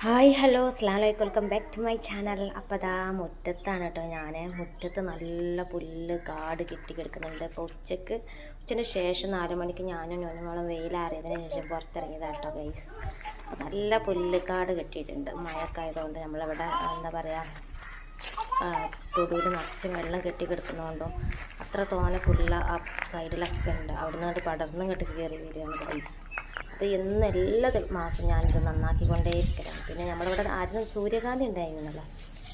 Hi hello അസ്സലാമു അലൈക്കും welcome back to my channel. അപ്പോൾ അതാ മുറ്റത്താണ് കേട്ടോ. ഞാൻ മുറ്റത്ത് നല്ല പുല്ല് കാട് കെട്ടിക്കിടക്കുന്നുണ്ട്. അപ്പോൾ ഉച്ചന് ശേഷം 4 മണിക്ക് ഞാനും നോനുമോളും വെയിലാറിയതിന് ശേഷം പുറത്തിറങ്ങിയതാണ് കേട്ടോ ഗൈസ്. അപ്പോൾ നല്ല പുല്ല് കാട് കെട്ടിയിട്ടുണ്ട്. മഴയൊക്കെ ആയതുകൊണ്ട് നമ്മളിവിടെ എന്താ പറയുക, തൊടുവിൽ നിറച്ചും വെള്ളം കെട്ടിക്കിടക്കുന്നതുകൊണ്ടും അത്ര തോനെ പുല്ല് ആ സൈഡിലൊക്കെ ഉണ്ട്. അവിടെ നിന്ന് പടർന്ന് കയറി വരികയാണ് ഗൈസ്. അപ്പോൾ എല്ലാ മാസം ഞാനിത് നന്നാക്കിക്കൊണ്ടേയിരിക്കലാണ്. പിന്നെ നമ്മളിവിടെ ആദ്യം സൂര്യകാന്തി ഉണ്ടായിരുന്നല്ലോ,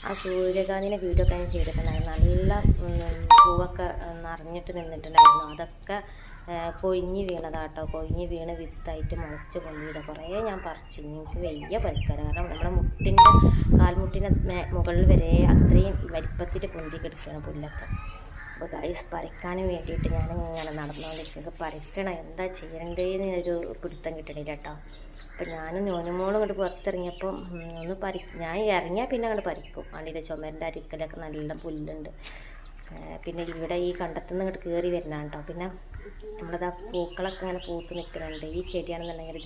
ആ സൂര്യകാന്തിൻ്റെ വീഡിയോ ഒക്കെ ഞാൻ ചെയ്തിട്ടുണ്ടായിരുന്നു. നല്ല പൂവൊക്കെ നിറഞ്ഞിട്ട് നിന്നിട്ടുണ്ടായിരുന്നു. അതൊക്കെ കൊഴിഞ്ഞ് വീണതാട്ടോ. കൊഴിഞ്ഞ് വീണ് വിത്തായിട്ട് മുളച്ച് കൊണ്ടിട്ട് കുറേ ഞാൻ പറിച്ചു. എനിക്ക് വലിയ പറിക്കാൻ, കാരണം നമ്മുടെ കാൽമുട്ടിൻ്റെ മുകളിൽ വരെ അത്രയും വലിപ്പത്തിൽ പൊന്തി കിടക്കുകയാണ് പുല്ലൊക്കെ. അപ്പോൾ ഗൈസ് പറിക്കാനും വേണ്ടിയിട്ട് ഞാൻ ഇങ്ങനെ നടന്നുകൊണ്ടിരിക്കുന്നത്. പറിക്കണം, എന്താ ചെയ്യേണ്ടതെന്ന് ഒരു പിടുത്തം കിട്ടണില്ല കേട്ടോ. അപ്പോൾ ഞാനും നോനുമോളും ഇങ്ങോട്ട് പുറത്തിറങ്ങിയപ്പം ഞാൻ ഇറങ്ങിയാൽ പിന്നെ അങ്ങോട്ട് പറിക്കും. വണ്ടിയുടെ ചുമരിൻ്റെ അരിക്കലൊക്കെ നല്ല പുല്ലുണ്ട്. പിന്നെ ഇവിടെ ഈ കണ്ടത്തുനിന്ന് ഇങ്ങോട്ട് കയറി വരുന്നതാണ് കേട്ടോ. പിന്നെ നമ്മളതാ പൂക്കളൊക്കെ ഇങ്ങനെ പൂത്ത് നിൽക്കുന്നുണ്ട്. ഈ ചെടിയാണെന്നുണ്ടെങ്കിൽ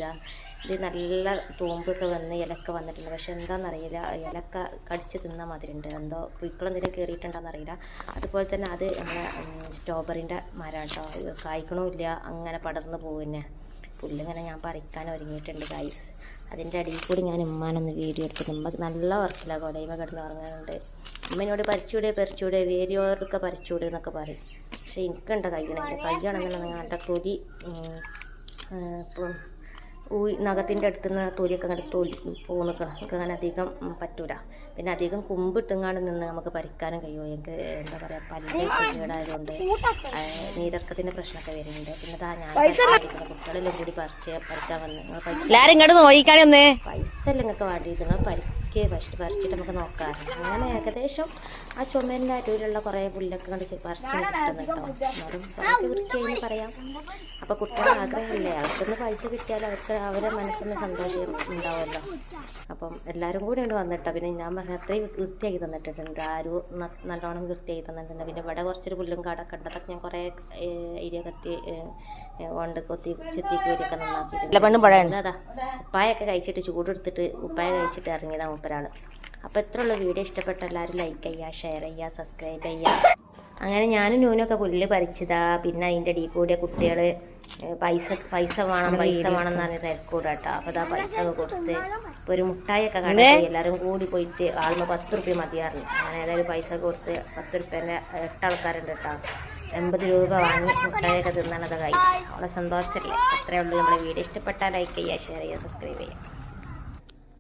ഇത് നല്ല തൂമ്പൊക്കെ വന്ന് ഇലക്കെ വന്നിട്ടുണ്ട്. പക്ഷെ എന്താണെന്നറിയില്ല, ഇലക്ക കടിച്ച് തിന്ന മാതിരി ഉണ്ട്. എന്തോ പൂക്കളെന്തെങ്കിലും കയറിയിട്ടുണ്ടോയെന്നറിയില്ല. അതുപോലെ തന്നെ അത് നമ്മളെ സ്ട്രോബെറിൻ്റെ മരം കേട്ടോ. കായ്ക്കണമില്ല, അങ്ങനെ പടർന്ന് പോകുന്നെ. പുല്ലിങ്ങനെ ഞാൻ പറിക്കാൻ ഒരുങ്ങിയിട്ടുണ്ട് ഗൈസ്. അതിൻ്റെ അടിയിൽ കൂടി ഞാൻ ഉമ്മാനൊന്ന് വീഡിയോ എടുത്തിട്ട് ഉമ്മ നല്ല വർക്കിലാണ് കൊലയുമ കിടന്ന് ഉറങ്ങുന്നുണ്ട്. ഉമ്മനോട് പറിച്ചൂടെ വേരിയോർക്ക് പറിച്ചൂടെ എന്നൊക്കെ പറയും. പക്ഷെ എനിക്കുണ്ട് കയ്യാണെന്നുണ്ടെങ്കിൽ നല്ല തൊലി ഇപ്പം നഖത്തിൻ്റെ അടുത്തുനിന്ന് തൊലിയൊക്കെ അങ്ങനെ പോന്നിക്കണം. എനിക്ക് അങ്ങനെ അധികം പറ്റൂല. പിന്നെ അധികം കുമ്പിട്ടുങ്ങാണ്ട് നിന്ന് നമുക്ക് പറിക്കാനും കഴിയുമോ? എനിക്ക് എന്താ പറയുക, പല്ല് കേടായതുകൊണ്ട് നീരിറക്കത്തിൻ്റെ പ്രശ്നമൊക്കെ വരുന്നുണ്ട്. പിന്നെ ഞാൻ കുട്ടികളെല്ലാം കൂടി പറിക്കാൻ വന്ന് പൈസ എല്ലാം നിങ്ങൾക്ക് വേണ്ടി നിങ്ങൾ പറിച്ചിട്ട് നമുക്ക് നോക്കാം. അങ്ങനെ ഏകദേശം ആ ചുമരിൻ്റെ അരുവിലുള്ള കുറേ പുല്ലൊക്കെ കണ്ട് പറിച്ച് കിട്ടുന്നു കേട്ടോ. എന്നാലും കുറേയൊക്കെ വൃത്തിയായി പറയാം. അപ്പോൾ കുട്ടികളുടെ ആഗ്രഹമില്ലേ, അവർക്കൊന്ന് പൈസ കിട്ടിയാൽ അവരെ മനസ്സിന് സന്തോഷം ഉണ്ടാവുമല്ലോ. അപ്പം എല്ലാവരും കൂടി ഉണ്ട് വന്നിട്ടോ. പിന്നെ ഞാൻ പറഞ്ഞ അത്രയും വൃത്തിയാക്കി തന്നിട്ടുണ്ട്. ആരും നല്ലോണം വൃത്തിയാക്കി തന്നിട്ടുണ്ട്. പിന്നെ ഇവിടെ കുറച്ചൊരു പുല്ലും കാടൊക്കെ ഉണ്ട്. അതൊക്കെ ഞാൻ കുറേ ഏരിയ കൊണ്ട് ചെത്തിക്കൂരിയൊക്കെ നന്നാക്കിയിട്ടുണ്ട്. അതാ ഉപ്പായൊക്കെ കഴിച്ചിട്ട് ചൂടെടുത്തിട്ട് ഉപ്പായ കഴിച്ചിട്ട് ഇറങ്ങിയതാണ് മൂപ്പരാൾ. അപ്പോൾ ഇത്രയുള്ള വീഡിയോ ഇഷ്ടപ്പെട്ട എല്ലാവരും ലൈക്ക് ചെയ്യുക, ഷെയർ ചെയ്യുക, സബ്സ്ക്രൈബ് ചെയ്യുക. അങ്ങനെ ഞാനും നൂനൊക്കെ പുല്ല് പറിച്ചതാ. പിന്നെ അതിൻ്റെ അടിയിൽ കൂടിയ കുട്ടികൾ പൈസ വേണം എന്നാണ് തിരക്കൂടെ കേട്ടോ. അപ്പോൾ അതാ പൈസ ഒക്കെ കൊടുത്ത് ഇപ്പോൾ ഒരു മുട്ടായിയൊക്കെ കണ്ടു. എല്ലാവരും കൂടി പോയിട്ട് ആളുമ്പോൾ 10 റുപ്യ മതിയായിരുന്നു. അങ്ങനെ ഏതായാലും പൈസ കൊടുത്ത് 10 റുപ്യേൻ്റെ 8 ആൾക്കാരുണ്ട് കേട്ടോ. 80 രൂപ വാങ്ങി മുട്ടായിയൊക്കെ തിന്നാനത് കഴിച്ചു. അവളെ സന്തോഷമല്ലേ. അത്രയേ ഉള്ളൂ. നമ്മുടെ വീഡിയോ ഇഷ്ടപ്പെട്ടാൽ ലൈക്ക് ചെയ്യുക, ഷെയർ ചെയ്യുക, സബ്സ്ക്രൈബ് ചെയ്യുക.